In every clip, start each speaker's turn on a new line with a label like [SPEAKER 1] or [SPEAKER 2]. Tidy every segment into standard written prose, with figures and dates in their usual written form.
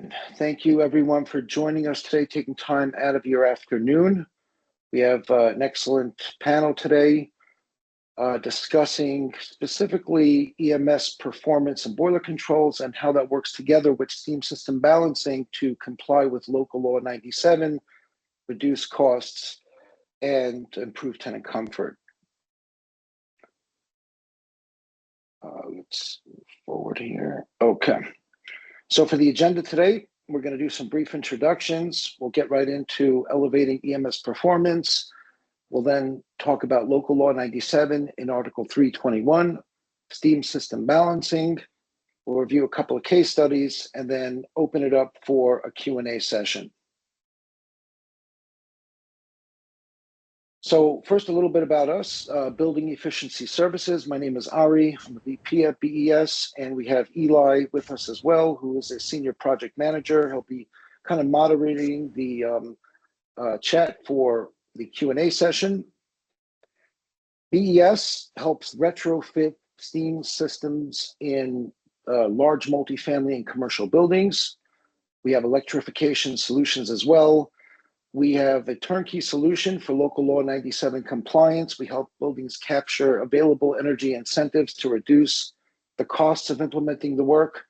[SPEAKER 1] again. Thank you everyone for joining us today, taking time out of your afternoon. We have an excellent panel today discussing specifically EMS performance and boiler controls and how that works together with steam system balancing to comply with local law 97, reduce costs, and improve tenant comfort. Let's move forward here. Okay. So for the agenda today, we're going to do some brief introductions. We'll get right into elevating EMS performance. We'll then talk about local law 97 in Article 321, steam system balancing. We'll review a couple of case studies and then open it up for a Q&A session. So first, a little bit about us, Building Efficiency Services. My name is Ari. I'm the VP at BES, and we have Eli with us as well, who is a senior project manager. He'll be kind of moderating the chat for the Q&A session. BES helps retrofit steam systems in large multifamily and commercial buildings. We have electrification solutions as well. We have a turnkey solution for local law 97 compliance. We help buildings capture available energy incentives to reduce the costs of implementing the work.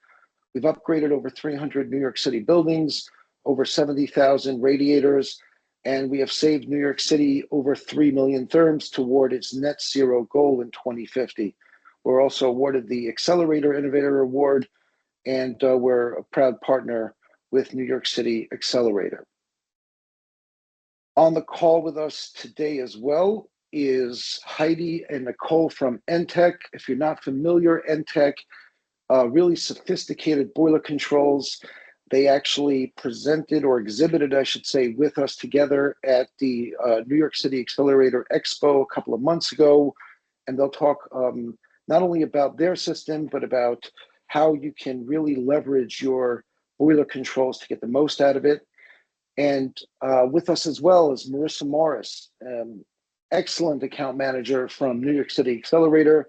[SPEAKER 1] We've upgraded over 300 New York City buildings, over 70,000 radiators, and we have saved New York City over 3 million therms toward its net zero goal in 2050. We're also awarded the Accelerator Innovator Award, and we're a proud partner with New York City Accelerator. On the call with us today as well is Heidi and Nicole from Entech. If you're not familiar, Entech, really sophisticated boiler controls. They actually presented or exhibited, I should say, with us together at the New York City Accelerator Expo a couple of months ago. And they'll talk not only about their system, but about how you can really leverage your boiler controls to get the most out of it. And with us as well is Marissa Morris, excellent account manager from New York City Accelerator.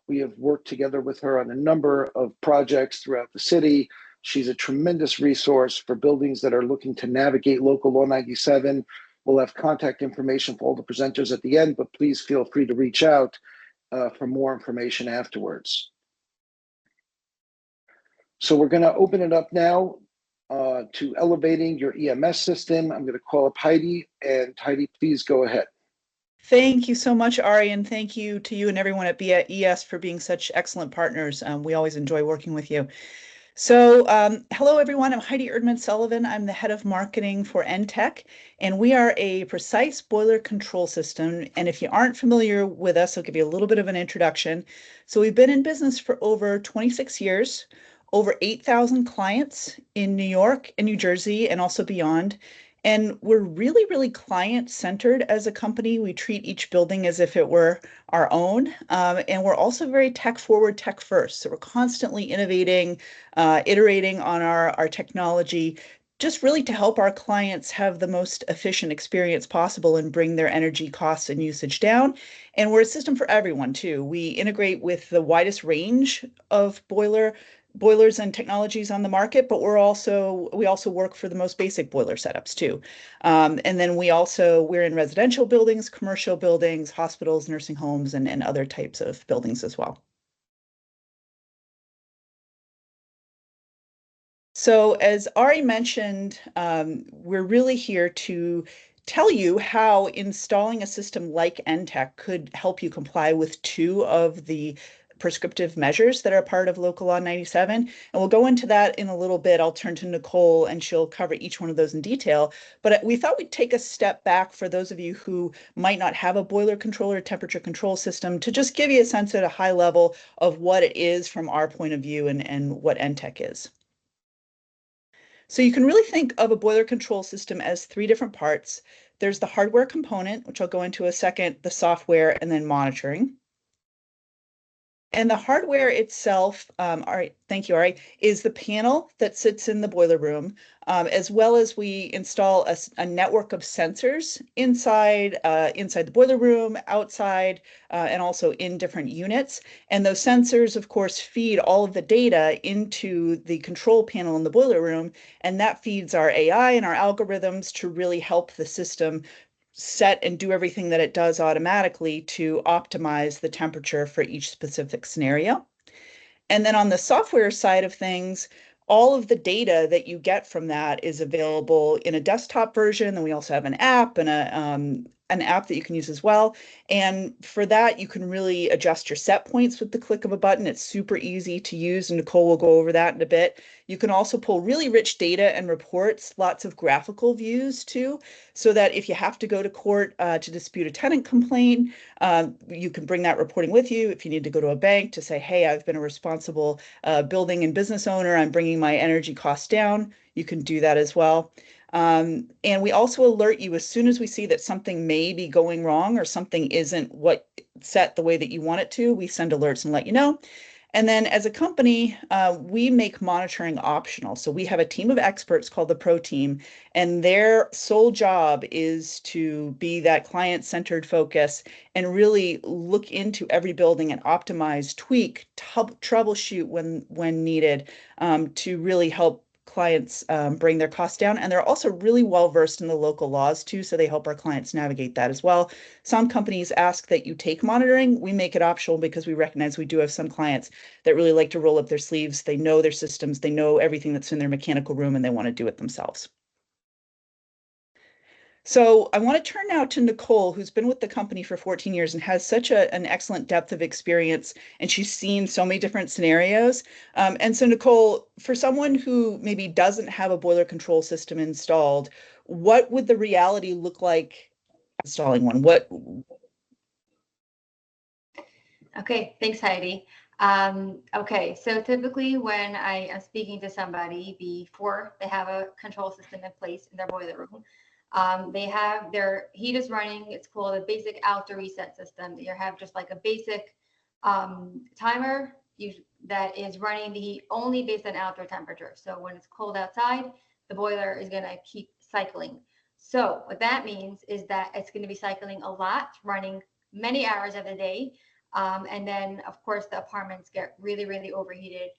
[SPEAKER 1] We have worked together with her on a number of projects throughout the city. She's a tremendous resource for buildings that are looking to navigate local law 97. We'll have contact information for all the presenters at the end, but please feel free to reach out for more information afterwards. So we're going to open it up now to elevating your EMS system. I'm going to call up Heidi, and Heidi, please go ahead.
[SPEAKER 2] Thank you so much, Ari, and thank you to you and everyone at BES for being such excellent partners. We always enjoy working with you. So hello, everyone. I'm Heidi Erdman-Sullivan. I'm the head of marketing for Entech, and we are a precise boiler control system. And if you aren't familiar with us, I'll give you a little bit of an introduction. So we've been in business for over 26 years. Over 8,000 clients in New York and New Jersey and also beyond. And we're really, really client-centered as a company. We treat each building as if it were our own. And we're also very tech-forward, tech-first. So we're constantly innovating, iterating on our technology, just really to help our clients have the most efficient experience possible and bring their energy costs and usage down. And we're a system for everyone, too. We integrate with the widest range of boilers and technologies on the market, but we also work for the most basic boiler setups too. And then we're in residential buildings, commercial buildings, hospitals, nursing homes, and other types of buildings as well. So as Ari mentioned, we're really here to tell you how installing a system like Entech could help you comply with two of the prescriptive measures that are part of Local Law 97. And we'll go into that in a little bit. I'll turn to Nicole and she'll cover each one of those in detail. But we thought we'd take a step back for those of you who might not have a boiler control or temperature control system to just give you a sense at a high level of what it is from our point of view and what Entech is. So you can really think of a boiler control system as three different parts. There's the hardware component, which I'll go into a second, the software, and then monitoring. And the hardware itself, Ari, thank you, Ari, is the panel that sits in the boiler room, as well as we install a network of sensors inside the boiler room, outside, and also in different units. And those sensors, of course, feed all of the data into the control panel in the boiler room, and that feeds our AI and our algorithms to really help the system set and do everything that it does automatically to optimize the temperature for each specific scenario. And then on the software side of things, all of the data that you get from that is available in a desktop version. And we also have an app and an app that you can use as well. And for that, you can really adjust your set points with the click of a button. It's super easy to use, and Nicole will go over that in a bit. You can also pull really rich data and reports, lots of graphical views too, so that if you have to go to court to dispute a tenant complaint, you can bring that reporting with you. If you need to go to a bank to say, hey, I've been a responsible building and business owner, I'm bringing my energy costs down, you can do that as well. And we also alert you as soon as we see that something may be going wrong or something isn't what set the way that you want it to, we send alerts and let you know. And then as a company, we make monitoring optional. So we have a team of experts called the Pro Team, and their sole job is to be that client-centered focus and really look into every building and optimize, tweak, troubleshoot when needed, to really help clients bring their costs down. And they're also really well versed in the local laws too, so they help our clients navigate that as well. Some companies ask that you take monitoring. We make it optional because we recognize we do have some clients that really like to roll up their sleeves. They know their systems, they know everything that's in their mechanical room, and they want to do it themselves. So I want to turn now to Nicole, who's been with the company for 14 years and has such an excellent depth of experience, and she's seen so many different scenarios. And so, Nicole, for someone who maybe doesn't have a boiler control system installed, what would the reality look like installing one?
[SPEAKER 3] Okay, thanks, Heidi. Okay, so typically when I am speaking to somebody before they have a control system in place in their boiler room, they have their heat is running. It's called a basic outdoor reset system. You have just like a basic timer that is running the heat only based on outdoor temperature. So when it's cold outside, the boiler is going to keep cycling. So what that means is that it's going to be cycling a lot, running many hours of the day. And then, of course, the apartments get really, really overheated.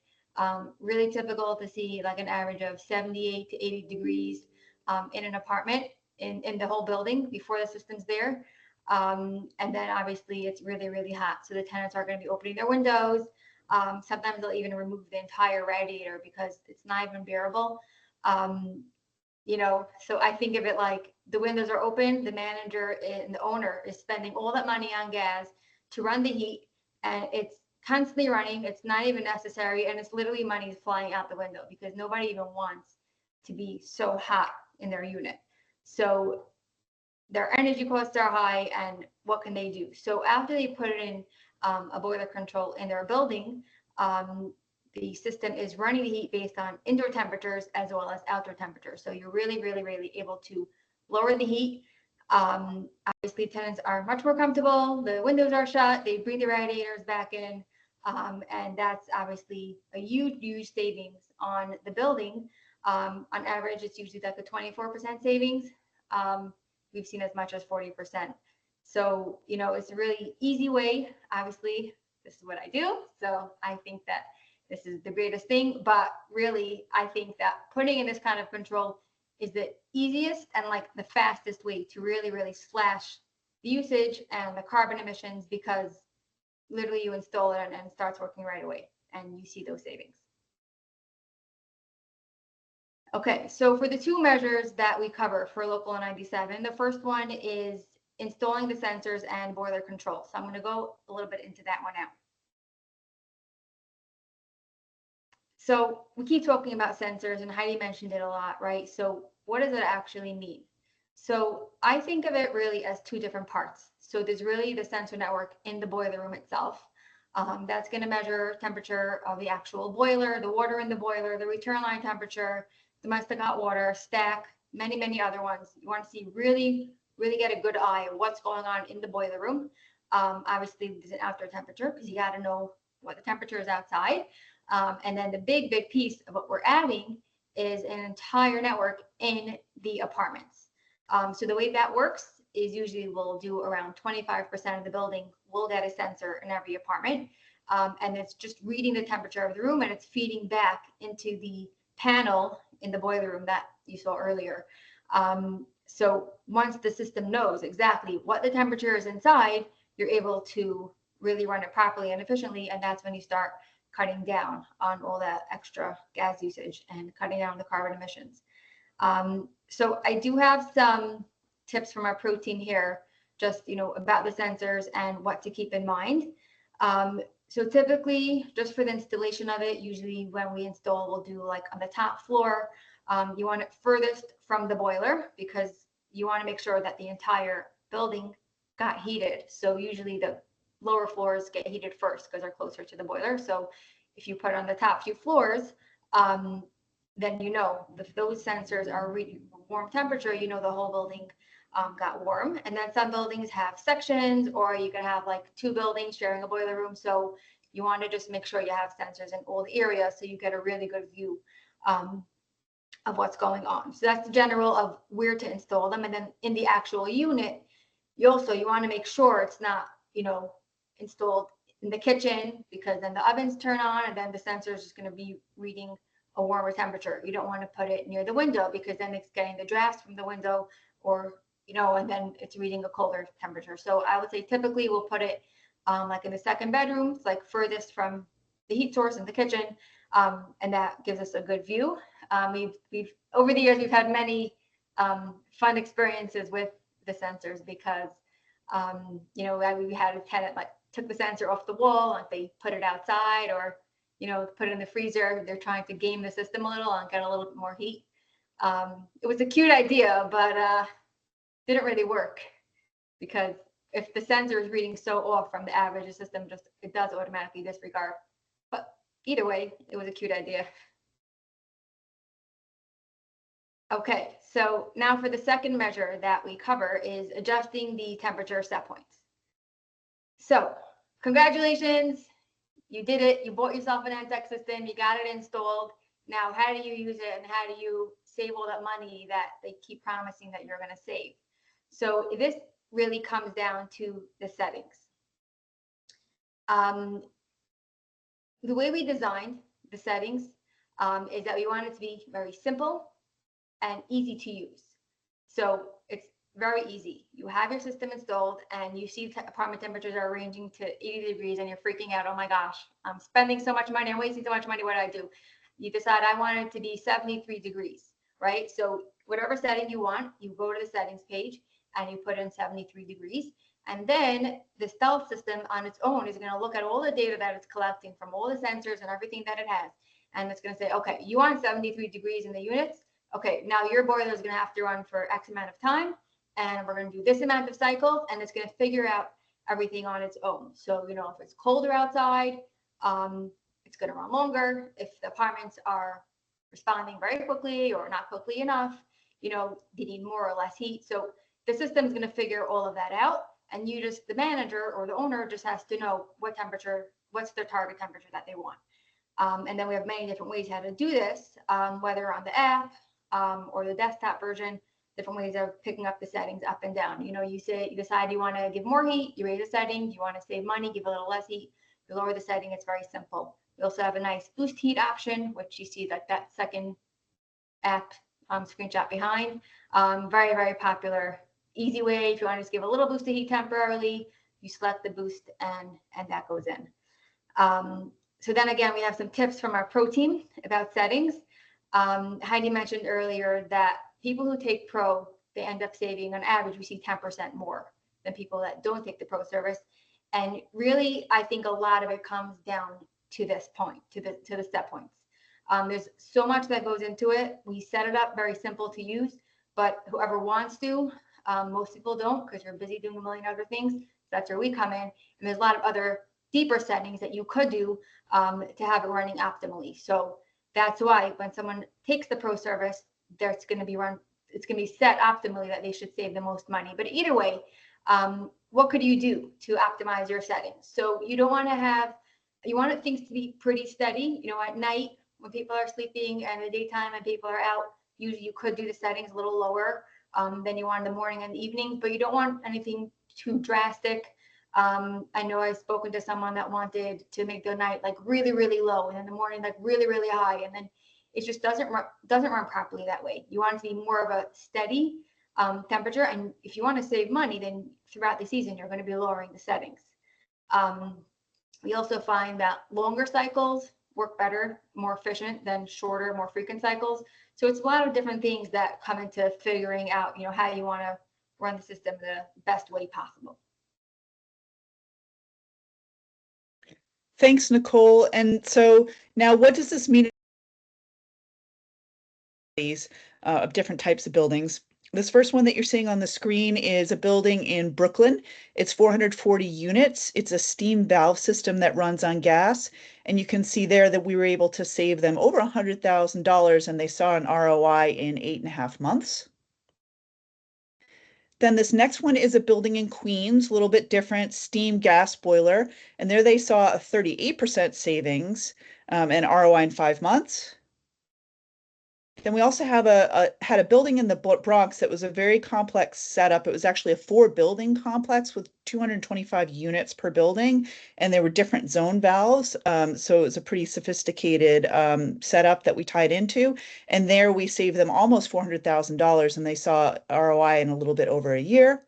[SPEAKER 3] Really typical to see like an average of 78 to 80 degrees in an apartment in the whole building before the system's there. And then obviously it's really, really hot. So the tenants are going to be opening their windows. Sometimes they'll even remove the entire radiator because it's not even bearable. So I think of it like the windows are open, the manager and the owner is spending all that money on gas to run the heat, and it's constantly running. It's not even necessary, and it's literally money flying out the window because nobody even wants to be so hot in their unit. So their energy costs are high, and what can they do? So after they put it in a boiler control in their building, the system is running the heat based on indoor temperatures as well as outdoor temperatures. So you're really, really, really able to lower the heat. Obviously, tenants are much more comfortable. The windows are shut. They bring the radiators back in. And that's obviously a huge, huge savings on the building. On average, it's usually like a 24% savings. We've seen as much as 40%. So, it's a really easy way. Obviously, this is what I do. So I think that this is the greatest thing. But really, I think that putting in this kind of control is the easiest and like the fastest way to really, really slash the usage and the carbon emissions, because literally you install it and it starts working right away and you see those savings. Okay, so for the two measures that we cover for Local 97, the first one is installing the sensors and boiler control. So I'm going to go a little bit into that one now. So we keep talking about sensors, and Heidi mentioned it a lot, right? So what does it actually mean? So I think of it really as two different parts. So there's really the sensor network in the boiler room itself. That's going to measure temperature of the actual boiler, the water in the boiler, the return line temperature, domestic hot water, stack, many, many other ones. You want to see really, really get a good eye of what's going on in the boiler room. Obviously, there's an outdoor temperature because you got to know what the temperature is outside. And then the big piece of what we're adding is an entire network in the apartments. So the way that works is usually we'll do around 25% of the building will get a sensor in every apartment. And it's just reading the temperature of the room, and it's feeding back into the panel in the boiler room that you saw earlier. So once the system knows exactly what the temperature is inside, you're able to really run it properly and efficiently. And that's when you start cutting down on all that extra gas usage and cutting down the carbon emissions. So I do have some tips from our pro team here, just, about the sensors and what to keep in mind. So typically, just for the installation of it, usually when we install, we'll do like on the top floor. You want it furthest from the boiler because you want to make sure that the entire building got heated. So usually the lower floors get heated first because they're closer to the boiler. So if you put on the top few floors, then if those sensors are reading warm temperature, the whole building got warm. And then some buildings have sections, or you can have like 2 buildings sharing a boiler room. So you want to just make sure you have sensors in all the areas so you get a really good view of what's going on. So that's the general of where to install them. And then in the actual unit, you want to make sure it's not, installed in the kitchen, because then the ovens turn on and then the sensor is just going to be reading a warmer temperature. You don't want to put it near the window because then it's getting the drafts from the window, or and then it's reading a colder temperature. So I would say typically we'll put it like in the second bedroom, it's like furthest from the heat source in the kitchen, and that gives us a good view. We've over the years we've had many fun experiences with the sensors because we had a tenant like took the sensor off the wall, like they put it outside, or put it in the freezer. They're trying to game the system a little and get a little bit more heat. It was a cute idea, but didn't really work, because if the sensor is reading so off from the average, the system it does automatically disregard. But either way, it was a cute idea. Okay, so now for the second measure that we cover is adjusting the temperature set points. So congratulations, you did it. You bought yourself an Entech system, you got it installed. Now, how do you use it, and how do you save all that money that they keep promising that you're going to save? So this really comes down to the settings. The way we designed the settings is that we want it to be very simple and easy to use. So it's very easy. You have your system installed and you see apartment temperatures are ranging to 80 degrees and you're freaking out. Oh my gosh, I'm spending so much money. I'm wasting so much money. What do I do? You decide I want it to be 73 degrees, right? So whatever setting you want, you go to the settings page and you put in 73 degrees. And then the stealth system on its own is going to look at all the data that it's collecting from all the sensors and everything that it has. And it's going to say, okay, you want 73 degrees in the units. Okay, now your boiler is going to have to run for X amount of time. And we're going to do this amount of cycles, and it's going to figure out everything on its own. So, if it's colder outside, it's going to run longer. If the apartments are responding very quickly or not quickly enough, they need more or less heat. So the system's going to figure all of that out. And the manager or the owner just has to know what temperature, what's their target temperature that they want. And then we have many different ways how to do this, whether on the app or the desktop version. Different ways of picking up the settings up and down. You decide you want to give more heat, you raise the setting. You want to save money, give a little less heat, you lower the setting. It's very simple. We also have a nice boost heat option, which you see like that second app screenshot behind. Very, very popular, easy way. If you want to just give a little boost of heat temporarily, you select the boost and that goes in. So then again, we have some tips from our pro team about settings. Heidi mentioned earlier that people who take pro, they end up saving on average, we see 10% more than people that don't take the pro service. And really, I think a lot of it comes down to this point, to the step points. There's so much that goes into it. We set it up very simple to use, but whoever wants to, most people don't because you're busy doing a million other things. So that's where we come in. And there's a lot of other deeper settings that you could do to have it running optimally. So that's why when someone takes the pro service, it's going to be set optimally that they should save the most money. But either way, what could you do to optimize your settings? So you don't want to have You want things to be pretty steady. You know, at night when people are sleeping and the daytime and people are out, usually you could do the settings a little lower than you want in the morning and the evening, but you don't want anything too drastic. I know I've spoken to someone that wanted to make the night like really, really low, and in the morning like really, really high, and then it just doesn't run properly that way. You want it to be more of a steady temperature, and if you want to save money, then throughout the season you're going to be lowering the settings. We also find that longer cycles work better, more efficient than shorter, more frequent cycles. So it's a lot of different things that come into figuring out, you know, how you want to run the system the best way possible.
[SPEAKER 2] Thanks, Nicole. And so now what does this mean of different types of buildings? This first one that you're seeing on the screen is a building in Brooklyn. It's 440 units. It's a steam valve system that runs on gas. And you can see there that we were able to save them over $100,000, and they saw an ROI in 8.5 months. Then this next one is a building in Queens, a little bit different, steam gas boiler. And there they saw a 38% savings and ROI in 5 months. Then we also have had a building in the Bronx that was a very complex setup. It was actually a 4-building complex with 225 units per building, and there were different zone valves. So it was a pretty sophisticated setup that we tied into. And there we saved them almost $400,000, and they saw ROI in a little bit over a year.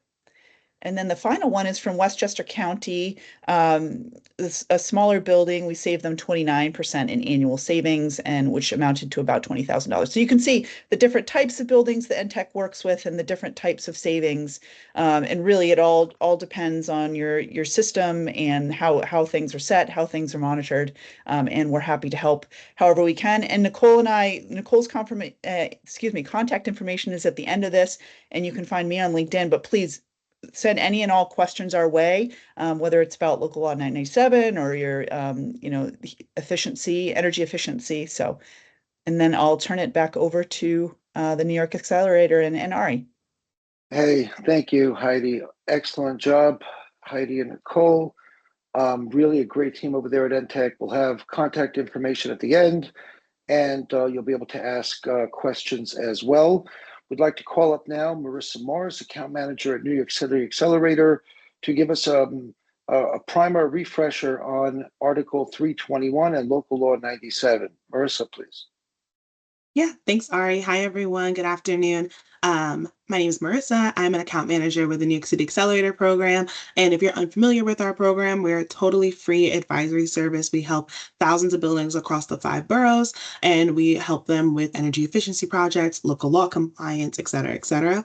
[SPEAKER 2] And then the final one is from Westchester County. A smaller building, we saved them 29% in annual savings, and which amounted to about $20,000. So you can see the different types of buildings that Entech works with and the different types of savings. And really, it all depends on your system and how things are set, how things are monitored. And we're happy to help however we can. And Nicole's contact information is at the end of this, and you can find me on LinkedIn. But please send any and all questions our way, whether it's about local law 997 or your, energy efficiency. So, and then I'll turn it back over to the New York Accelerator and Ari.
[SPEAKER 1] Hey, thank you, Heidi. Excellent job, Heidi and Nicole. Really a great team over there at Entech. We'll have contact information at the end, and you'll be able to ask questions as well. We'd like to call up now Marissa Morris, Account Manager at New York City Accelerator, to give us a primer refresher on Article 321 and Local Law 97. Marissa, please.
[SPEAKER 4] Yeah, thanks, Ari. Hi, everyone. Good afternoon. My name is Marissa. I'm an account manager with the New York City Accelerator program. And if you're unfamiliar with our program, we're a totally free advisory service. We help thousands of buildings across the 5 boroughs, and we help them with energy efficiency projects, local law compliance, et cetera, et cetera.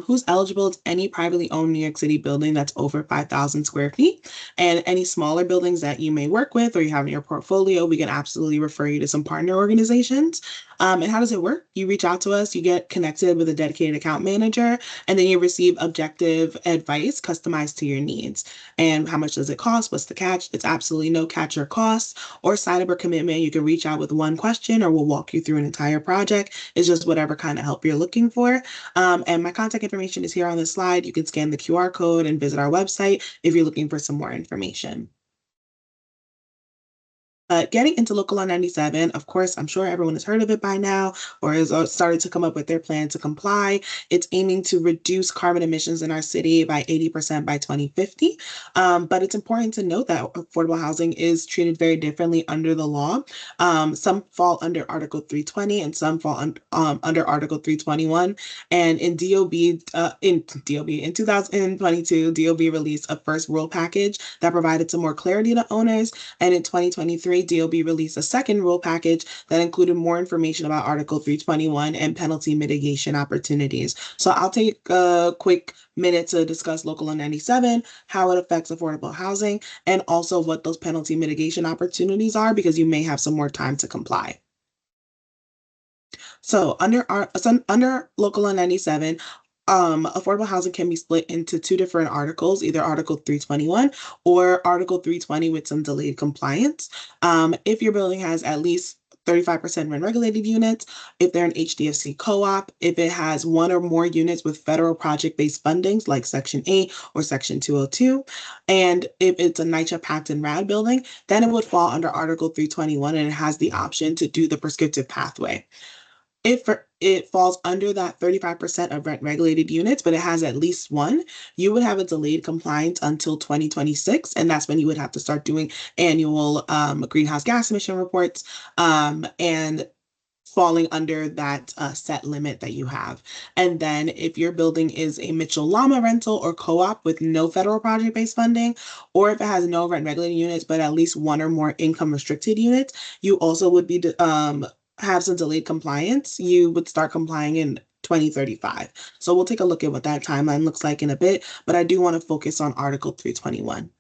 [SPEAKER 4] Who's eligible is any privately owned New York City building that's over 5,000 square feet. And any smaller buildings that you may work with or you have in your portfolio, we can absolutely refer you to some partner organizations. And how does it work? You reach out to us, you get connected with a dedicated account manager, and then you receive objective advice customized to your needs. And how much does it cost? What's the catch? It's absolutely no catch or cost or sign-up or commitment. You can reach out with one question or we'll walk you through an entire project. It's just whatever kind of help you're looking for. And my contact information is here on the slide. You can scan the QR code and visit our website if you're looking for some more information. Getting into Local Law 97, of course, I'm sure everyone has heard of it by now or has started to come up with their plan to comply. It's aiming to reduce carbon emissions in our city by 80% by 2050. But it's important to note that affordable housing is treated very differently under the law. Some fall under Article 320 and some fall under Article 321. And in in 2022, DOB released a first rule package that provided some more clarity to owners. And in 2023, DOB released a second rule package that included more information about Article 321 and penalty mitigation opportunities. So I'll take a quick minute to discuss Local Law 97, how it affects affordable housing, and also what those penalty mitigation opportunities are, because you may have some more time to comply. So under Local Law 97, affordable housing can be split into 2 different articles, either Article 321 or Article 320 with some delayed compliance. If your building has at least 35% rent regulated units, if they're an HDFC co-op, if it has one or more units with federal project-based fundings like Section 8 or Section 202, and if it's a NYCHA Pact and RAD building, then it would fall under Article 321 and it has the option to do the prescriptive pathway. If it falls under that 35% of rent regulated units, but it has at least one, you would have a delayed compliance until 2026. And that's when you would have to start doing annual greenhouse gas emission reports and falling under that set limit that you have. And then if your building is a Mitchell Llama rental or co-op with no federal project-based funding, or if it has no rent regulated units, but at least one or more income restricted units, you also would be have some delayed compliance. You would start complying in 2035. So we'll take a look at what that timeline looks like in a bit, but I do want to focus on Article 321.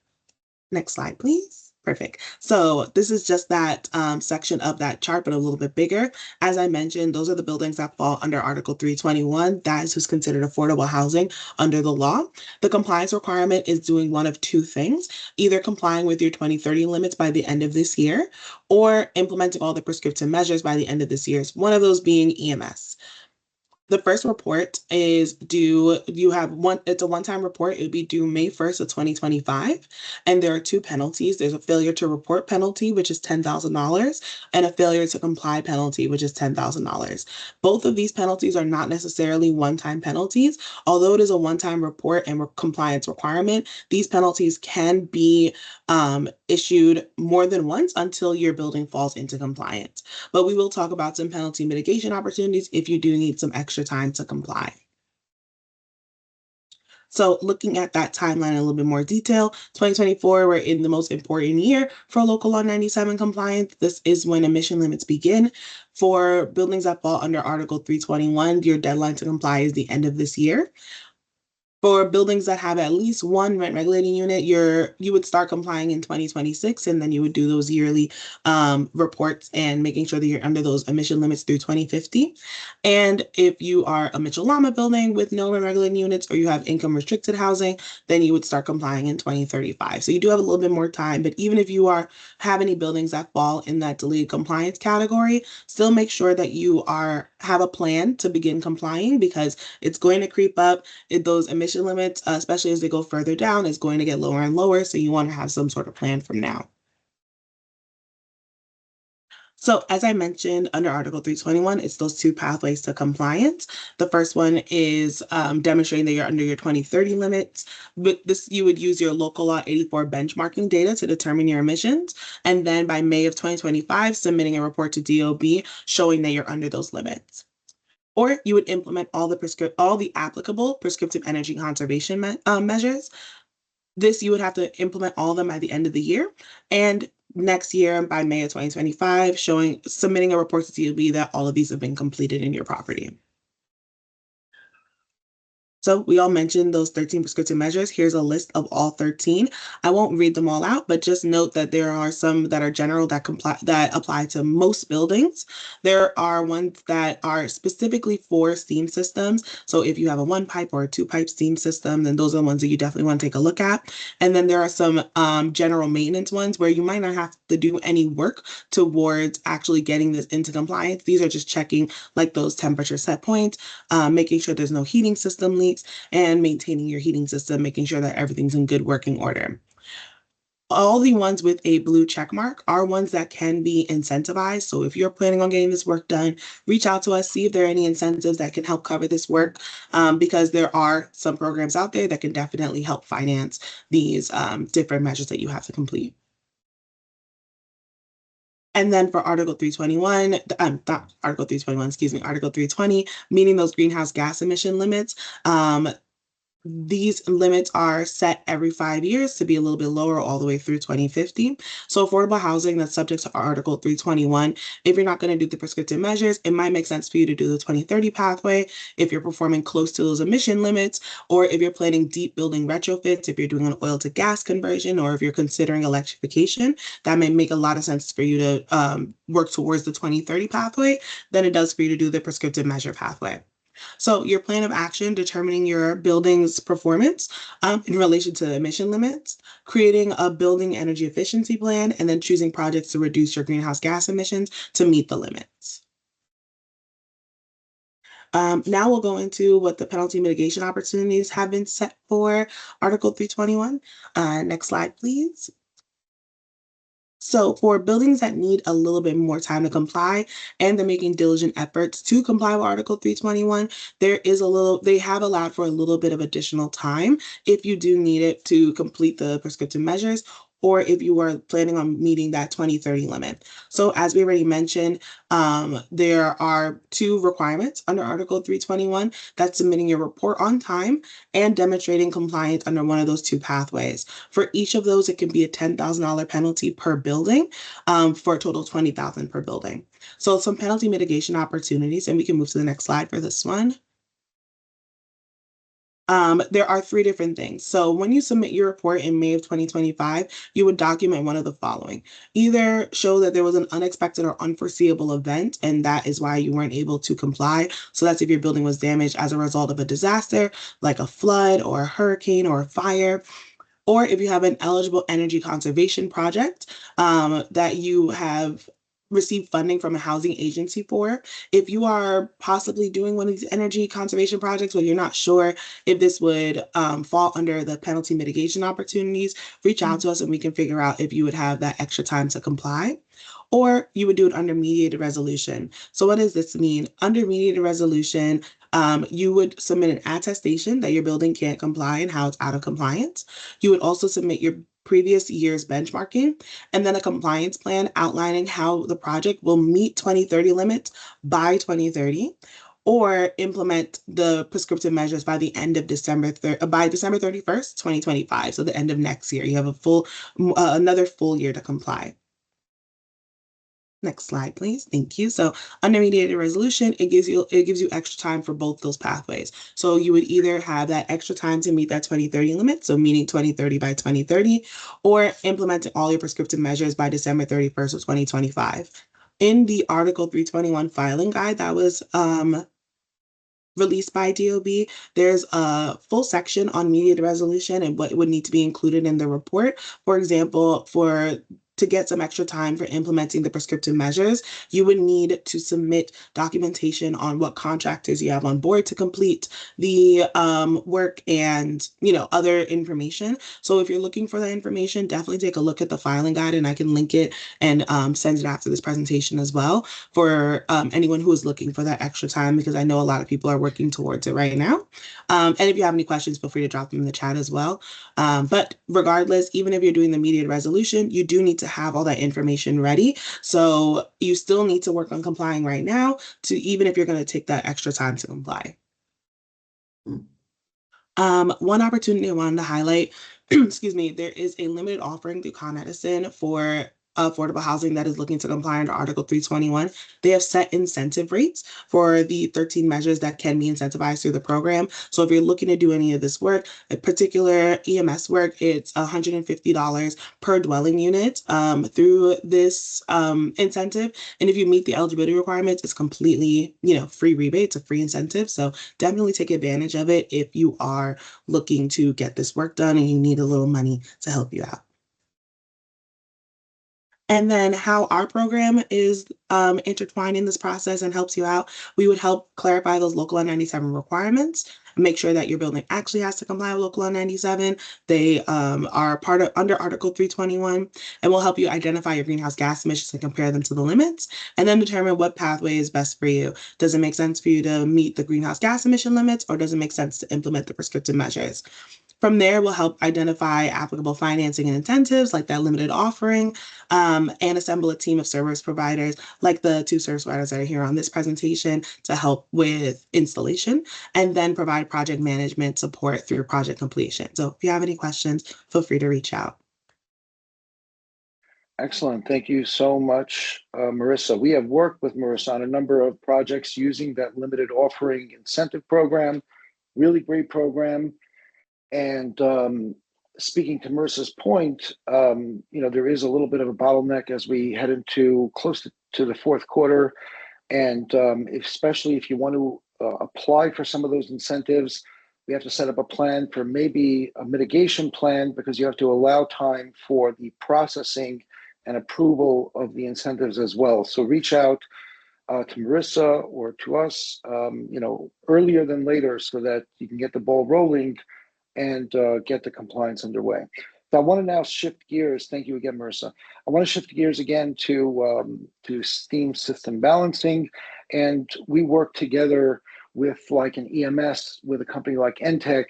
[SPEAKER 4] Next slide, please. Perfect. So this is just that section of that chart, but a little bit bigger. As I mentioned, those are the buildings that fall under Article 321. That is who's considered affordable housing under the law. The compliance requirement is doing one of two things, either complying with your 2030 limits by the end of this year, or implementing all the prescriptive measures by the end of this year, one of those being EMS. The first report is due, it's a one-time report. It would be due May 1st of 2025. And there are two penalties. There's a failure to report penalty, which is $10,000, and a failure to comply penalty, which is $10,000. Both of these penalties are not necessarily one-time penalties. Although it is a one-time report and compliance requirement, these penalties can be issued more than once until your building falls into compliance. But we will talk about some penalty mitigation opportunities if you do need some extra time to comply. So looking at that timeline in a little bit more detail, 2024, we're in the most important year for Local Law 97 compliance. This is when emission limits begin. For buildings that fall under Article 321, your deadline to comply is the end of this year. For buildings that have at least one rent regulating unit, you would start complying in 2026, and then you would do those yearly reports and making sure that you're under those emission limits through 2050. And if you are a Mitchell Llama building with no rent regulating units, or you have income restricted housing, then you would start complying in 2035. So you do have a little bit more time, but even if you have any buildings that fall in that delayed compliance category, still make sure that you have a plan to begin complying, because it's going to creep up. Those emission limits, especially as they go further down, is going to get lower and lower. So you want to have some sort of plan from now. So as I mentioned, under Article 321, it's those two pathways to compliance. The first one is demonstrating that you're under your 2030 limits. With this, you would use your Local Law 84 benchmarking data to determine your emissions. And then by May of 2025, submitting a report to DOB showing that you're under those limits. Or you would implement all the applicable prescriptive energy conservation measures. This, you would have to implement all of them by the end of the year. And next year, by May of 2025, submitting a report to DOB that all of these have been completed in your property. So we all mentioned those 13 prescriptive measures. Here's a list of all 13. I won't read them all out, but just note that there are some that are general that apply to most buildings. There are ones that are specifically for steam systems. So if you have a 1-pipe or a 2-pipe steam system, then those are the ones that you definitely want to take a look at. And then there are some general maintenance ones where you might not have to do any work towards actually getting this into compliance. These are just checking like those temperature set points, making sure there's no heating system leaks, and maintaining your heating system, making sure that everything's in good working order. All the ones with a blue check mark are ones that can be incentivized. So if you're planning on getting this work done, reach out to us, see if there are any incentives that can help cover this work, because there are some programs out there that can definitely help finance these different measures that you have to complete. And then for Article 321, not Article 321, excuse me, Article 320, meeting those greenhouse gas emission limits. These limits are set every 5 years to be a little bit lower all the way through 2050. So affordable housing that's subject to Article 321, if you're not going to do the prescriptive measures, it might make sense for you to do the 2030 pathway if you're performing close to those emission limits, or if you're planning deep building retrofits, if you're doing an oil to gas conversion, or if you're considering electrification. That may make a lot of sense for you to work towards the 2030 pathway than it does for you to do the prescriptive measure pathway. So your plan of action, determining your building's performance in relation to emission limits, creating a building energy efficiency plan, and then choosing projects to reduce your greenhouse gas emissions to meet the limits. Now we'll go into what the penalty mitigation opportunities have been set for Article 321. Next slide, please. So for buildings that need a little bit more time to comply and they're making diligent efforts to comply with Article 321, they have allowed for a little bit of additional time if you do need it to complete the prescriptive measures, or if you are planning on meeting that 2030 limit. So as we already mentioned, there are two requirements under Article 321. That's submitting your report on time and demonstrating compliance under one of those two pathways. For each of those, it can be a $10,000 penalty per building, for a total of $20,000 per building. So some penalty mitigation opportunities, and we can move to the next slide for this one. There are three different things. So when you submit your report in May of 2025, you would document one of the following. Either show that there was an unexpected or unforeseeable event, and that is why you weren't able to comply. So that's if your building was damaged as a result of a disaster, like a flood or a hurricane or a fire. Or if you have an eligible energy conservation project that you have received funding from a housing agency for. If you are possibly doing one of these energy conservation projects, but you're not sure if this would fall under the penalty mitigation opportunities, reach out to us and we can figure out if you would have that extra time to comply. Or you would do it under mediated resolution. So what does this mean? Under mediated resolution, you would submit an attestation that your building can't comply and how it's out of compliance. You would also submit your previous year's benchmarking and then a compliance plan outlining how the project will meet 2030 limits by 2030, or implement the prescriptive measures by the end of December 31st, 2025. So the end of next year, you have another full year to comply. Next slide, please. Thank you. So under mediated resolution, it gives you extra time for both those pathways. So you would either have that extra time to meet that 2030 limit, so meeting 2030 by 2030, or implementing all your prescriptive measures by December 31st of 2025. In the Article 321 filing guide that was released by DOB, there's a full section on mediated resolution and what would need to be included in the report. For example, to get some extra time for implementing the prescriptive measures, you would need to submit documentation on what contractors you have on board to complete the work and other information. So if you're looking for that information, definitely take a look at the filing guide, and I can link it and send it after this presentation as well for anyone who is looking for that extra time, because I know a lot of people are working towards it right now. And if you have any questions, feel free to drop them in the chat as well. But regardless, even if you're doing the mediated resolution, you do need to have all that information ready. So you still need to work on complying right now, even if you're going to take that extra time to comply. One opportunity I wanted to highlight, excuse me, there is a limited offering through Con Edison for affordable housing that is looking to comply under Article 321. They have set incentive rates for the 13 measures that can be incentivized through the program. So if you're looking to do any of this work, a particular EMS work, it's $150 per dwelling unit through this incentive. And if you meet the eligibility requirements, it's completely, free rebate. It's a free incentive. So definitely take advantage of it if you are looking to get this work done and you need a little money to help you out. And then how our program is intertwined in this process and helps you out, we would help clarify those Local Law 97 requirements, make sure that your building actually has to comply with Local Law 97. They are under Article 321, and will help you identify your greenhouse gas emissions and compare them to the limits, and then determine what pathway is best for you. Does it make sense for you to meet the greenhouse gas emission limits, or does it make sense to implement the prescriptive measures? From there, we'll help identify applicable financing and incentives like that limited offering, and assemble a team of service providers like the two service providers that are here on this presentation to help with installation, and then provide project management support through project completion. So if you have any questions, feel free to reach out.
[SPEAKER 1] Excellent. Thank you so much, Marissa. We have worked with Marissa on a number of projects using that limited offering incentive program. Really great program. And speaking to Marissa's point, there is a little bit of a bottleneck as we head into close to the fourth quarter. And especially if you want to apply for some of those incentives. We have to set up a plan for maybe a mitigation plan because you have to allow time for the processing and approval of the incentives as well. So reach out to Marissa or to us, earlier than later so that you can get the ball rolling and get the compliance underway. So I want to now shift gears. Thank you again, Marissa. I want to shift gears again to steam system balancing, and we work together with like an EMS with a company like Entech.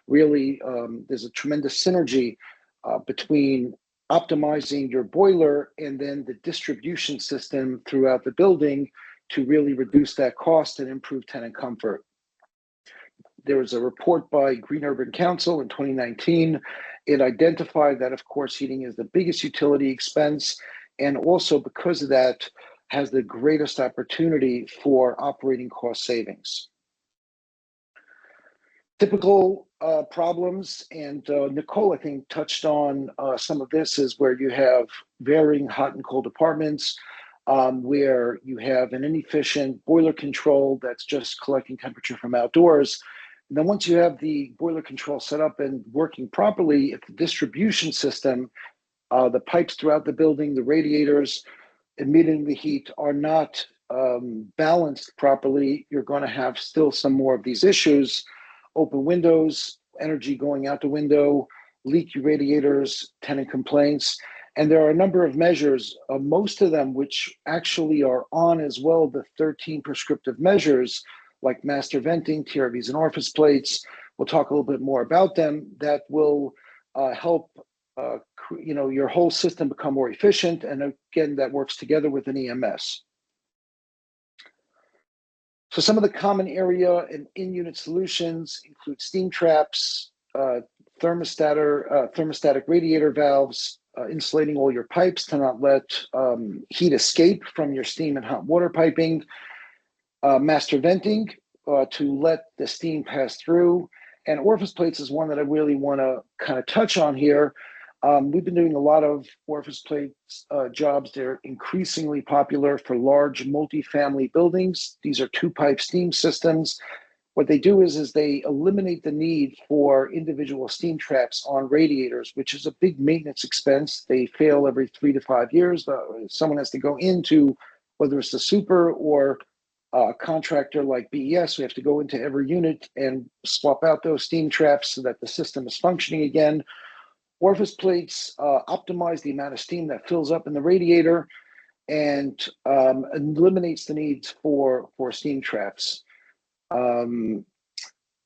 [SPEAKER 1] Really, there's a tremendous synergy between optimizing your boiler and then the distribution system throughout the building to really reduce that cost and improve tenant comfort. There was a report by Green Urban Council in 2019. It identified that, of course, heating is the biggest utility expense, and also because of that, has the greatest opportunity for operating cost savings. Typical problems, and Nicole, I think, touched on some of this, is where you have varying hot and cold apartments, where you have an inefficient boiler control that's just collecting temperature from outdoors. And then once you have the boiler control set up and working properly, if the distribution system, the pipes throughout the building, the radiators emitting the heat are not balanced properly, you're going to have still some more of these issues. Open windows, energy going out the window, leaky radiators, tenant complaints. And there are a number of measures, most of them which actually are on as well, the 13 prescriptive measures, like master venting, TRVs and orifice plates. We'll talk a little bit more about them. That will help your whole system become more efficient. And again, that works together with an EMS. So some of the common area and in-unit solutions include steam traps, thermostatic radiator valves, insulating all your pipes to not let heat escape from your steam and hot water piping, master venting to let the steam pass through. And orifice plates is one that I really want to kind of touch on here. We've been doing a lot of orifice plates jobs. They're increasingly popular for large multifamily buildings. These are two-pipe steam systems. What they do is they eliminate the need for individual steam traps on radiators, which is a big maintenance expense. They fail every 3 to 5 years. Someone has to go into, whether it's the super or a contractor like BES, we have to go into every unit and swap out those steam traps so that the system is functioning again. Orifice plates optimize the amount of steam that fills up in the radiator and eliminates the needs for steam traps.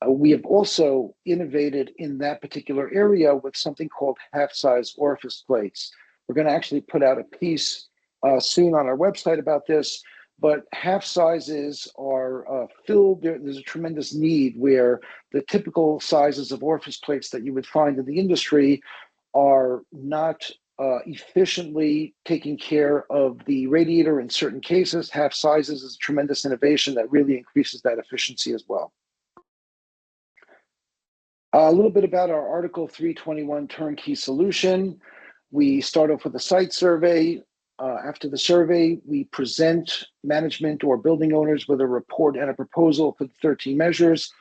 [SPEAKER 1] We have also innovated in that particular area with something called half-size orifice plates. We're going to actually put out a piece soon on our website about this, but half sizes are filled. There's a tremendous need where the typical sizes of orifice plates that you would find in the industry are not efficiently taking care of the radiator in certain cases. Half sizes is a tremendous innovation that really increases that efficiency as well. A little bit about our Article 321 turnkey solution. We start off with a site survey. After the survey, we present management or building owners with a report and a proposal for the 13 measures.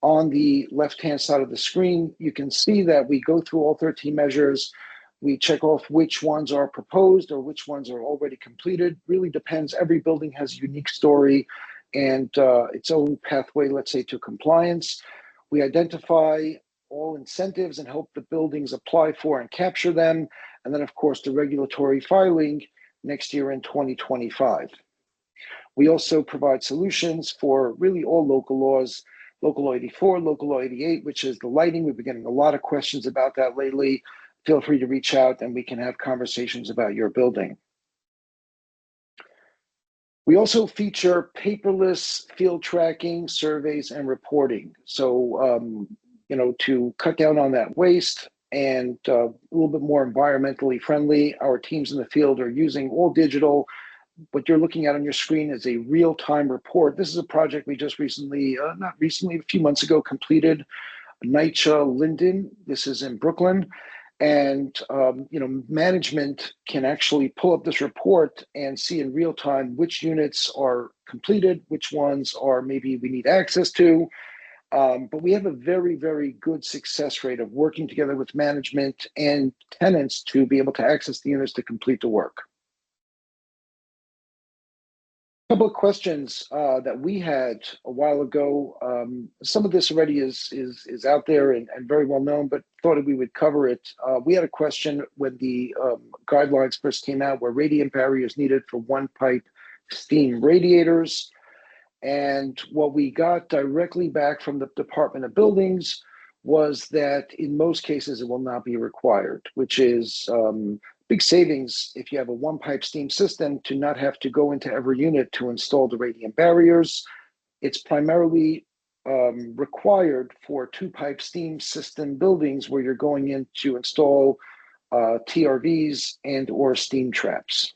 [SPEAKER 1] On the left-hand side of the screen, you can see that we go through all 13 measures. We check off which ones are proposed or which ones are already completed. Really depends. Every building has a unique story and its own pathway, let's say, to compliance. We identify all incentives and help the buildings apply for and capture them. And then, of course, the regulatory filing next year in 2025. We also provide solutions for really all local laws, Local Law 84, Local Law 88, which is the lighting. We've been getting a lot of questions about that lately. Feel free to reach out and we can have conversations about your building. We also feature paperless field tracking, surveys, and reporting. So, to cut down on that waste and a little bit more environmentally friendly, our teams in the field are using all digital. What you're looking at on your screen is a real-time report. This is a project we just recently, a few months ago, completed. NYCHA Linden, this is in Brooklyn. And, management can actually pull up this report and see in real time which units are completed, which ones are maybe we need access to. But we have a very, very good success rate of working together with management and tenants to be able to access the units to complete the work. A couple of questions that we had a while ago. Some of this already is out there and very well known, but thought we would cover it. We had a question when the guidelines first came out where radiant barriers needed for one pipe steam radiators. And what we got directly back from the Department of Buildings was that in most cases it will not be required, which is big savings if you have a one pipe steam system to not have to go into every unit to install the radiant barriers. It's primarily required for two pipe steam system buildings where you're going in to install TRVs and or steam traps.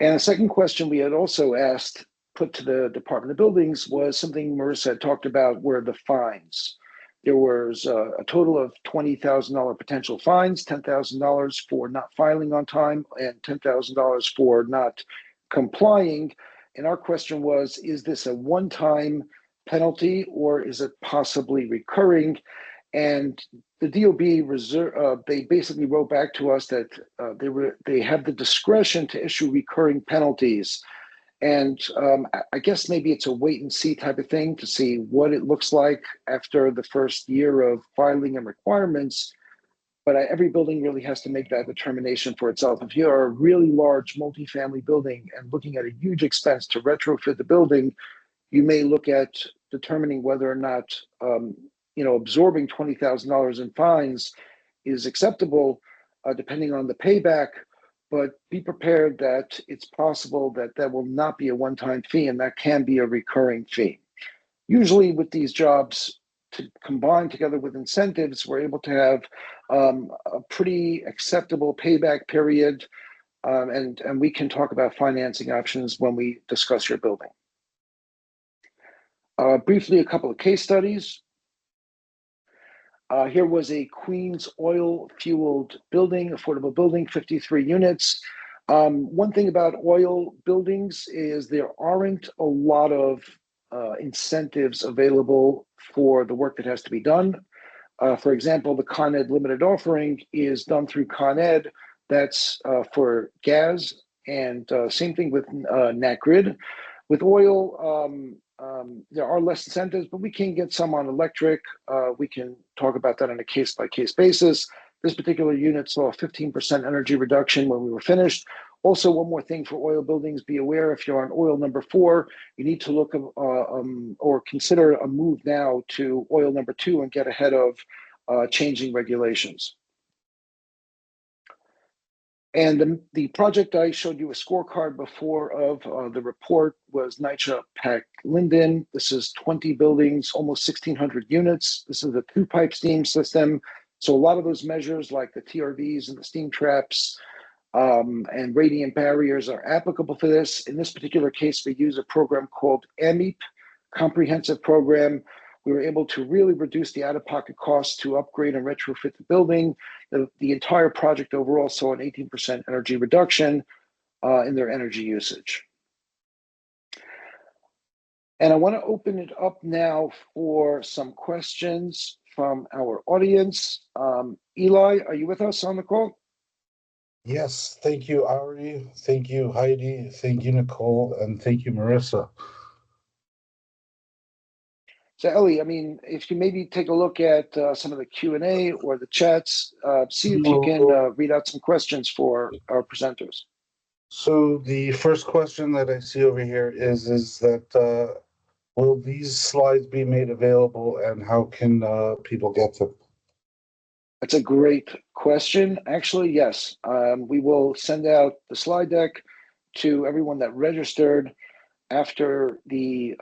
[SPEAKER 1] And the second question we had also asked, put to the Department of Buildings, was something Marissa had talked about, were the fines. There was a total of $20,000 potential fines, $10,000 for not filing on time, and $10,000 for not complying. And our question was, is this a one-time penalty or is it possibly recurring? And the DOB they basically wrote back to us that they have the discretion to issue recurring penalties. And I guess maybe it's a wait and see type of thing to see what it looks like after the first year of filing and requirements. But every building really has to make that determination for itself. If you're a really large multifamily building and looking at a huge expense to retrofit the building, you may look at determining whether or not absorbing $20,000 in fines is acceptable, depending on the payback. But be prepared that it's possible that that will not be a one-time fee and that can be a recurring fee. Usually with these jobs, to combine together with incentives, we're able to have a pretty acceptable payback period, and we can talk about financing options when we discuss your building. Briefly, a couple of case studies. Here was a Queens oil-fueled building, affordable building, 53 units. One thing about oil buildings is there aren't a lot of incentives available for the work that has to be done. For example, the Con Ed limited offering is done through Con Ed. That's for gas, and same thing with Nat Grid. With oil, there are less incentives, but we can get some on electric. We can talk about that on a case-by-case basis. This particular unit saw a 15% energy reduction when we were finished. Also, one more thing for oil buildings, be aware if you're on oil number 4, you need to look or consider a move now to oil number 2 and get ahead of changing regulations. And the project I showed you a scorecard before of the report was NYCHA Pack Linden. This is 20 buildings, almost 1,600 units. This is a 2-pipe steam system. So a lot of those measures like the TRVs and the steam traps and radiant barriers are applicable for this. In this particular case, we use a program called AMEP, Comprehensive Program. We were able to really reduce the out-of-pocket costs to upgrade and retrofit the building. The entire project overall saw an 18% energy reduction in their energy usage. And I want to open it up now for some questions from our audience. Eli, are you with us on the call?
[SPEAKER 5] Yes, thank you, Ari. Thank you, Heidi. Thank you, Nicole. And thank you, Marissa.
[SPEAKER 1] So Ellie, I mean, if you maybe take a look at some of the Q&A or the chats, see if you can read out some questions for our presenters.
[SPEAKER 5] So the first question that I see over here is that will these slides be made available and how can people get them?
[SPEAKER 1] That's a great question. Actually, yes. We will send out the slide deck to everyone that registered after the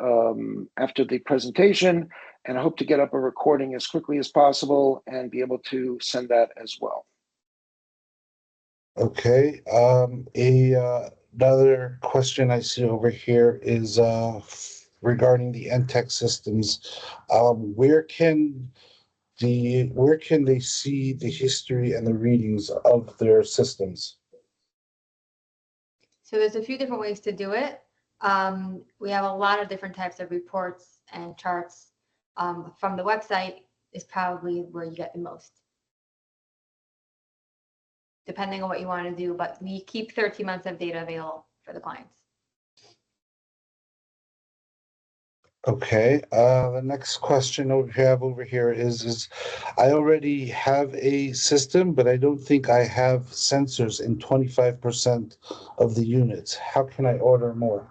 [SPEAKER 1] presentation, and I hope to get up a recording as quickly as possible and be able to send that as well.
[SPEAKER 5] Okay. Another question I see over here is regarding the Entech systems. Where can they see the history and the readings of their systems?
[SPEAKER 3] So there's a few different ways to do it. We have a lot of different types of reports and charts. From the website is probably where you get the most, depending on what you want to do, but we keep 13 months of data available for the clients.
[SPEAKER 5] Okay, the next question we have over here is I already have a system, but I don't think I have sensors in 25% of the units. How can I order more?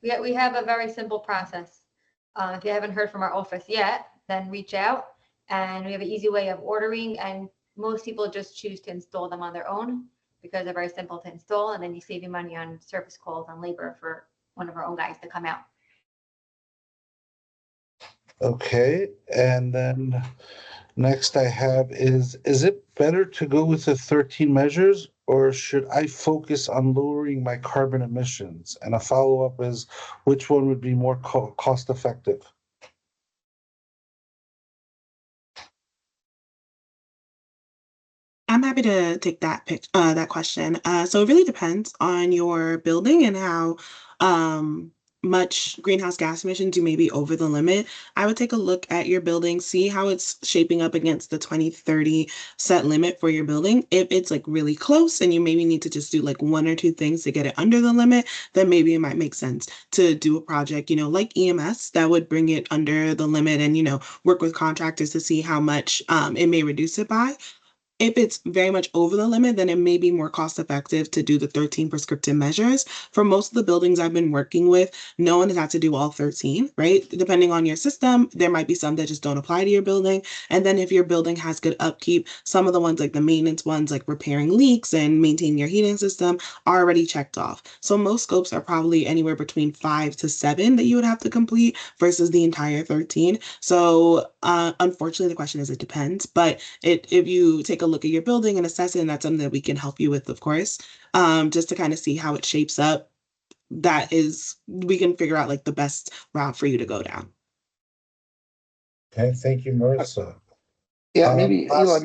[SPEAKER 3] We have a very simple process. If you haven't heard from our office yet, then reach out, and we have an easy way of ordering, and most people just choose to install them on their own because they're very simple to install, and then you save your money on service calls and labor for one of our own guys to come out.
[SPEAKER 5] Okay, and then next I have is it better to go with the 13 measures or should I focus on lowering my carbon emissions? And a follow-up is which one would be more cost effective?
[SPEAKER 4] I'm happy to take that question. So it really depends on your building and how much greenhouse gas emissions you may be over the limit. I would take a look at your building, see how it's shaping up against the 2030 set limit for your building. If it's like really close and you maybe need to just do like one or two things to get it under the limit, then maybe it might make sense to do a project, like EMS that would bring it under the limit and, work with contractors to see how much it may reduce it by. If it's very much over the limit, then it may be more cost effective to do the 13 prescriptive measures. For most of the buildings I've been working with, no one has had to do all 13, right? Depending on your system, there might be some that just don't apply to your building. And then if your building has good upkeep, some of the ones like the maintenance ones, like repairing leaks and maintaining your heating system, are already checked off. So most scopes are probably anywhere between 5 to 7 that you would have to complete versus the entire 13. So unfortunately, the question is it depends. But if you take a look at your building and assess it, and that's something that we can help you with, of course, just to kind of see how it shapes up. We can figure out like the best route for you to go down.
[SPEAKER 5] Okay, thank you, Marissa.
[SPEAKER 1] Yeah, maybe Eli,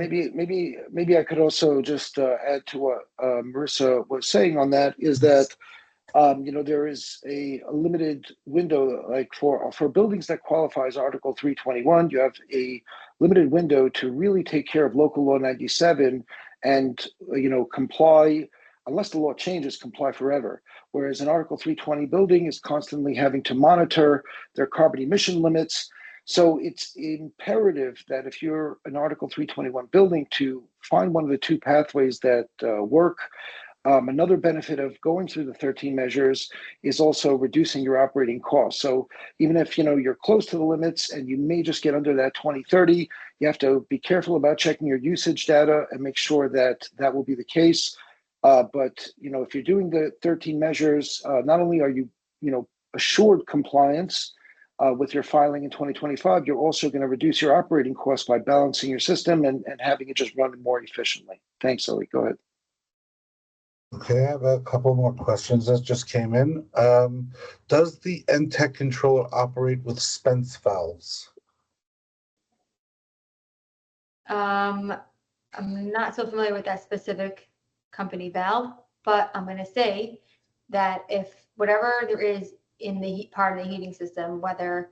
[SPEAKER 1] maybe I could also just add to what Marissa was saying on that is that there is a limited window, like for buildings that qualify as Article 321, you have a limited window to really take care of Local Law 97 and, comply, unless the law changes, comply forever. Whereas an Article 320 building is constantly having to monitor their carbon emission limits. So it's imperative that if you're an Article 321 building to find one of the two pathways that work. Another benefit of going through the 13 measures is also reducing your operating costs. So even if you're close to the limits and you may just get under that 2030, you have to be careful about checking your usage data and make sure that that will be the case. But if you're doing the 13 measures, not only are you assured compliance with your filing in 2025, you're also going to reduce your operating costs by balancing your system and having it just run more efficiently. Thanks, Ellie. Go ahead.
[SPEAKER 5] Okay, I have a couple more questions that just came in. Does the Entech controller operate with Spence valves?
[SPEAKER 3] I'm not so familiar with that specific company valve, but I'm going to say that if whatever there is in the heat part of the heating system, whether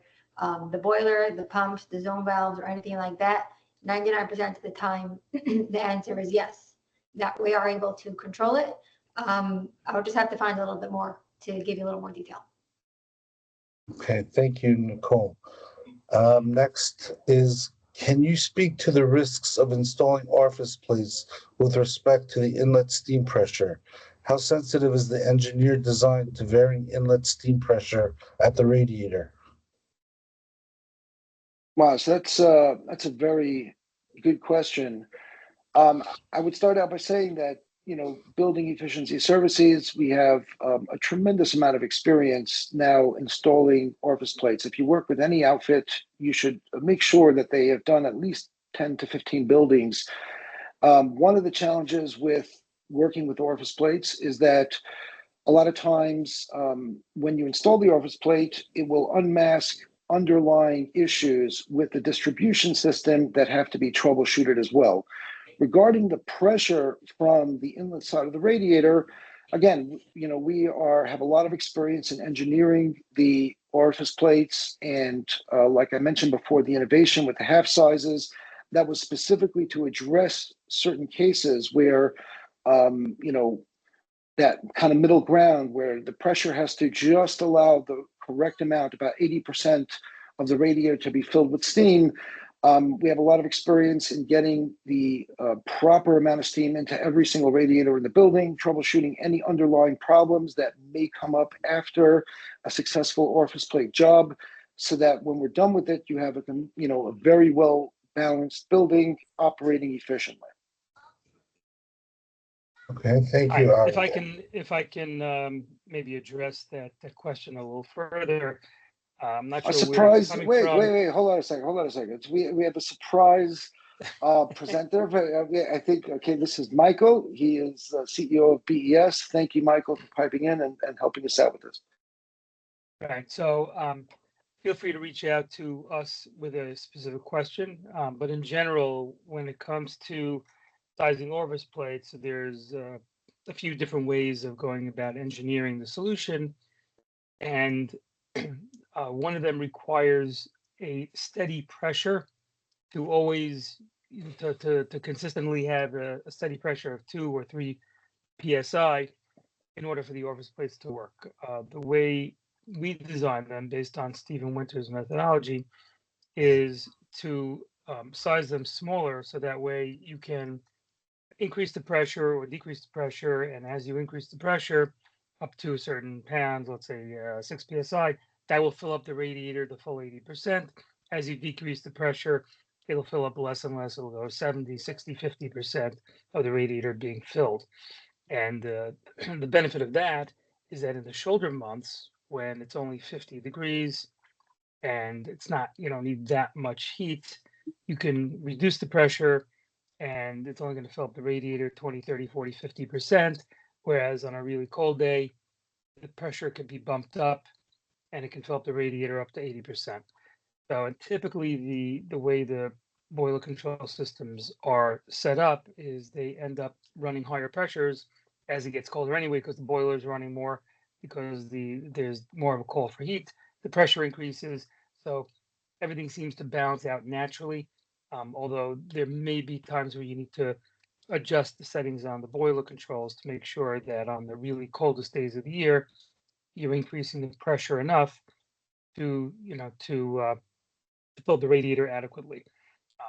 [SPEAKER 3] the boiler, the pumps, the zone valves, or anything like that, 99% of the time, the answer is yes, that we are able to control it. I would just have to find a little bit more to give you a little more detail.
[SPEAKER 5] Okay, thank you, Nicole. Next is, can you speak to the risks of installing orifice plates with respect to the inlet steam pressure? How sensitive is the engineered design to varying inlet steam pressure at the radiator?
[SPEAKER 1] Wow, so that's a very good question. I would start out by saying that, building efficiency services, we have a tremendous amount of experience now installing orifice plates. If you work with any outfit, you should make sure that they have done at least 10 to 15 buildings. One of the challenges with working with orifice plates is that a lot of times when you install the orifice plate, it will unmask underlying issues with the distribution system that have to be troubleshooted as well. Regarding the pressure from the inlet side of the radiator, again, we have a lot of experience in engineering the orifice plates, and like I mentioned before, the innovation with the half sizes that was specifically to address certain cases where, that kind of middle ground where the pressure has to just allow the correct amount, about 80% of the radiator to be filled with steam. We have a lot of experience in getting the proper amount of steam into every single radiator in the building, troubleshooting any underlying problems that may come up after a successful orifice plate job, so that when we're done with it, you have a very well balanced building operating efficiently.
[SPEAKER 5] Okay, thank
[SPEAKER 6] Hi,
[SPEAKER 5] you, Ari.
[SPEAKER 6] if I can maybe address that question a little further. I'm not
[SPEAKER 1] A
[SPEAKER 6] sure where it's
[SPEAKER 1] surprise.
[SPEAKER 6] coming
[SPEAKER 1] Wait,
[SPEAKER 6] from.
[SPEAKER 1] wait. Hold on a second. We have a surprise presenter. But I think, okay, this is Michael. He is CEO of BES. Thank you, Michael, for piping in and helping us out with this.
[SPEAKER 6] Right. So feel free to reach out to us with a specific question. But in general, when it comes to sizing orifice plates, there's a few different ways of going about engineering the solution. And one of them requires a steady pressure to always to consistently have a steady pressure of 2 or 3 psi in order for the orifice plates to work. The way we design them, based on Stephen Winter's methodology, is to size them smaller, so that way you can increase the pressure or decrease the pressure, and as you increase the pressure up to a certain pounds, let's say 6 psi, that will fill up the radiator the full 80%. As you decrease the pressure, it'll fill up less and less. It'll go 70, 60, 50% of the radiator being filled. And the benefit of that is that in the shoulder months, when it's only 50 degrees and it's not, you don't need that much heat, you can reduce the pressure, and it's only going to fill up the radiator 20, 30, 40, 50%. Whereas on a really cold day, the pressure can be bumped up and it can fill up the radiator up to 80%. So, and typically the way the boiler control systems are set up is they end up running higher pressures as it gets colder anyway, because the boiler is running more, because there's more of a call for heat. The pressure increases, so everything seems to balance out naturally. Although there may be times where you need to adjust the settings on the boiler controls to make sure that on the really coldest days of the year, you're increasing the pressure enough to fill the radiator adequately.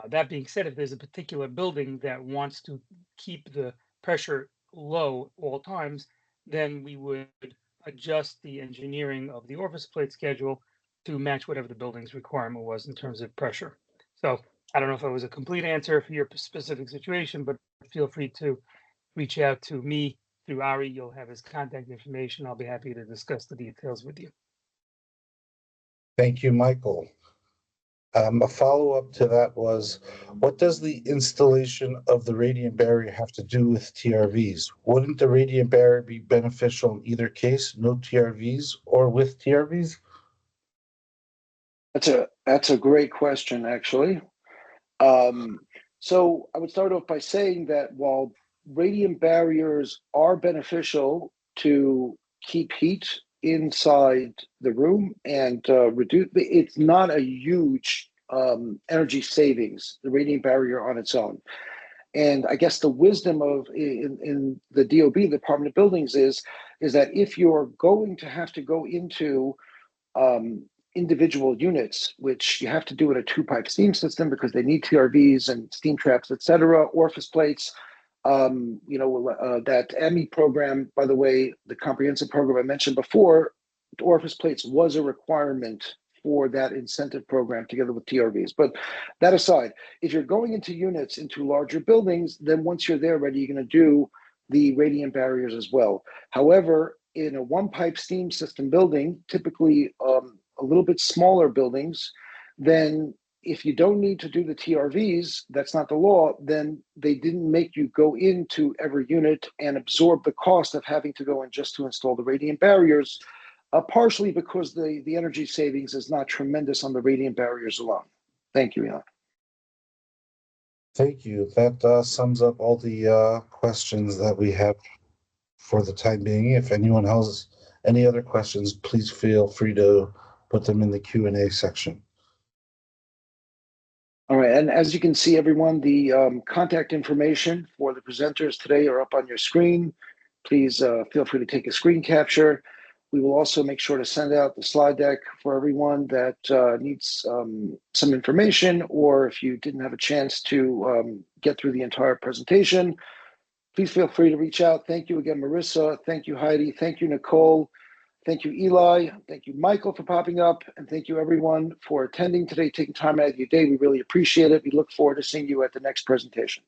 [SPEAKER 6] That being said, if there's a particular building that wants to keep the pressure low all times, then we would adjust the engineering of the orifice plate schedule to match whatever the building's requirement was in terms of pressure. So I don't know if it was a complete answer for your specific situation, but feel free to reach out to me through Ari. You'll have his contact information. I'll be happy to discuss the details with you.
[SPEAKER 5] Thank you, Michael. A follow-up to that was, what does the installation of the radiant barrier have to do with TRVs? Wouldn't the radiant barrier be beneficial in either case, no TRVs or with TRVs?
[SPEAKER 1] That's a great question, actually. So I would start off by saying that while radiant barriers are beneficial to keep heat inside the room and reduce, it's not a huge energy savings, the radiant barrier on its own. And I guess the wisdom of in the DOB, the Department of Buildings, is that if you're going to have to go into individual units, which you have to do in a two-pipe steam system because they need TRVs and steam traps, et cetera, orifice plates. That EMI program, by the way, the comprehensive program I mentioned before, the orifice plates was a requirement for that incentive program together with TRVs. But that aside, if you're going into units, into larger buildings, then once you're there ready, you're going to do the radiant barriers as well. However, in a one-pipe steam system building, typically a little bit smaller buildings, then if you don't need to do the TRVs, that's not the law, then they didn't make you go into every unit and absorb the cost of having to go in just to install the radiant barriers, partially because the energy savings is not tremendous on the radiant barriers alone. Thank you, Ian.
[SPEAKER 5] Thank you. That sums up all the questions that we have for the time being. If anyone has any other questions, please feel free to put them in the Q&A section.
[SPEAKER 1] All right, and as you can see, everyone, the contact information for the presenters today are up on your screen. Please feel free to take a screen capture. We will also make sure to send out the slide deck for everyone that needs some information, or if you didn't have a chance to get through the entire presentation, please feel free to reach out. Thank you again, Marissa. Thank you, Heidi. Thank you, Nicole. Thank you, Eli. Thank you, Michael, for popping up. And thank you, everyone, for attending today, taking time out of your day. We really appreciate it. We look forward to seeing you at the next presentation.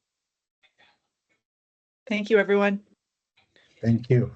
[SPEAKER 2] Thank you, everyone.
[SPEAKER 5] Thank you.